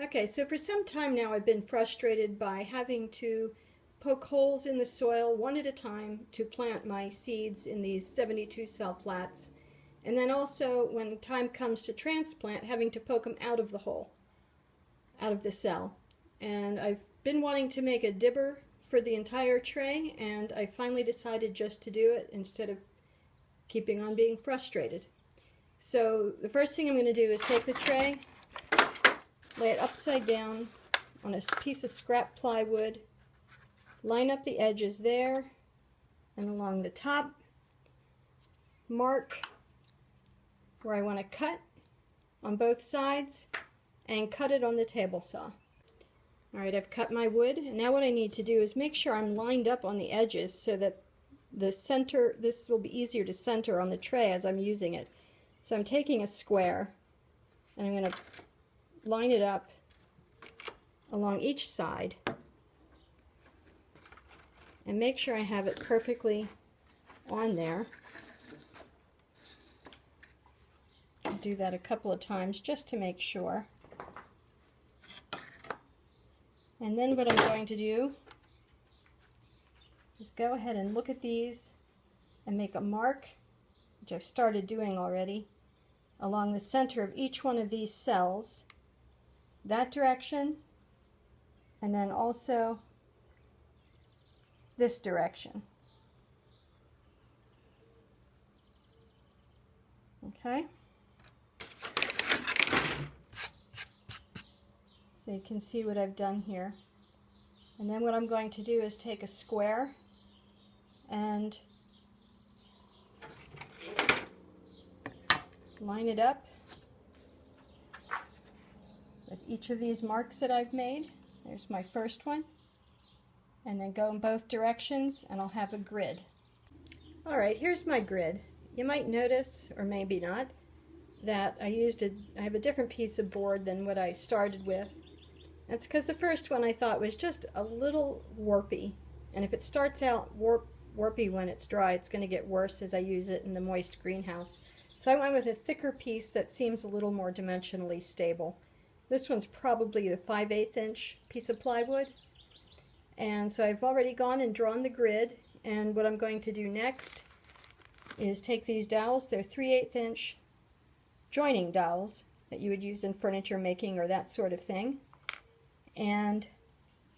Okay, so for some time now I've been frustrated by having to poke holes in the soil one at a time to plant my seeds in these 72 cell flats. And then also when time comes to transplant, having to poke them out of the hole, out of the cell. And I've been wanting to make a dibber for the entire tray, and I finally decided just to do it instead of keeping on being frustrated. So the first thing I'm going to do is take the tray, lay it upside down on a piece of scrap plywood, line up the edges there and along the top, mark where I want to cut on both sides, and cut it on the table saw. Alright, I've cut my wood, and now what I need to do is make sure I'm lined up on the edges so that the center, this will be easier to center on the tray as I'm using it. So I'm taking a square and I'm going to line it up along each side and make sure I have it perfectly on there. I'll do that a couple of times just to make sure. And then what I'm going to do is go ahead and look at these and make a mark, which I've started doing already, along the center of each one of these cells, that direction, and then also this direction. Okay? So you can see what I've done here. And then what I'm going to do is take a square and line it up with each of these marks that I've made. There's my first one. And then go in both directions and I'll have a grid. Alright, here's my grid. You might notice, or maybe not, that I have a different piece of board than what I started with. That's because the first one I thought was just a little warpy, and if it starts out warpy when it's dry, it's going to get worse as I use it in the moist greenhouse. So I went with a thicker piece that seems a little more dimensionally stable. This one's probably a 5/8 inch piece of plywood. And so I've already gone and drawn the grid, and what I'm going to do next is take these dowels. They're 3/8 inch joining dowels that you would use in furniture making or that sort of thing. And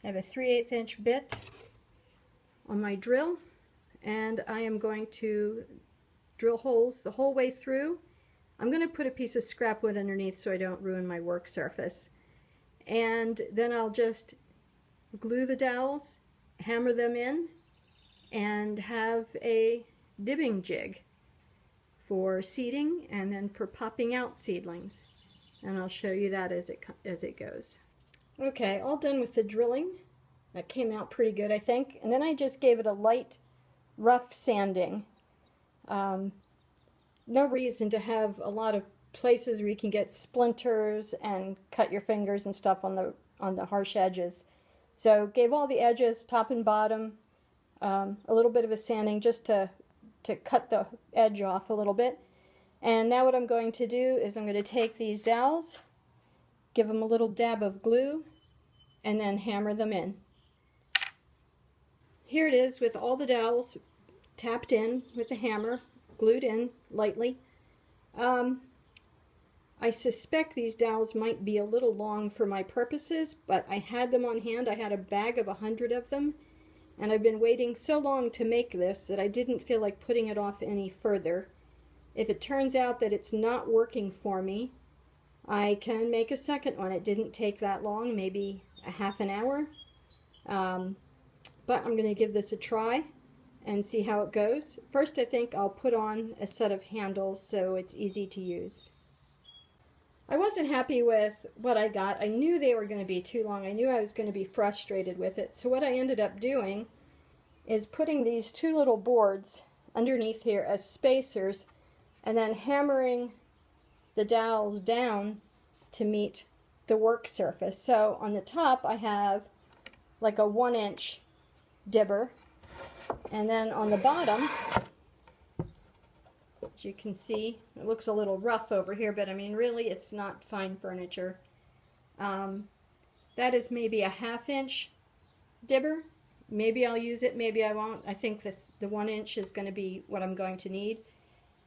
I have a 3/8 inch bit on my drill, and I am going to drill holes the whole way through. I'm going to put a piece of scrap wood underneath so I don't ruin my work surface. And then I'll just glue the dowels, hammer them in, and have a dibbing jig for seeding and then for popping out seedlings. And I'll show you that as it goes. Okay, all done with the drilling. That came out pretty good, I think. And then I just gave it a light, rough sanding. No reason to have a lot of places where you can get splinters and cut your fingers and stuff on the harsh edges. So gave all the edges, top and bottom, a little bit of a sanding just to cut the edge off a little bit. And now what I'm going to do is I'm going to take these dowels, give them a little dab of glue, and then hammer them in. Here it is with all the dowels tapped in with the hammer, glued in lightly. I suspect these dowels might be a little long for my purposes, but I had them on hand. I had a bag of 100 of them, and I've been waiting so long to make this that I didn't feel like putting it off any further. If it turns out that it's not working for me, I can make a second one. It didn't take that long, maybe a half an hour. But I'm going to give this a try and see how it goes. First, I think I'll put on a set of handles so it's easy to use. I wasn't happy with what I got. I knew they were going to be too long. I knew I was going to be frustrated with it. So what I ended up doing is putting these two little boards underneath here as spacers and then hammering the dowels down to meet the work surface. So on the top I have like a 1-inch dibber, and then on the bottom, as you can see, it looks a little rough over here, but I mean really it's not fine furniture. That is maybe a 1/2 inch dibber. Maybe I'll use it, maybe I won't. I think the 1 inch is going to be what I'm going to need.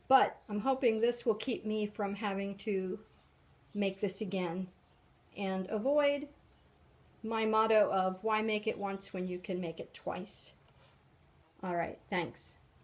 But I'm hoping this will keep me from having to make this again and avoid my motto of why make it once when you can make it twice. All right, thanks.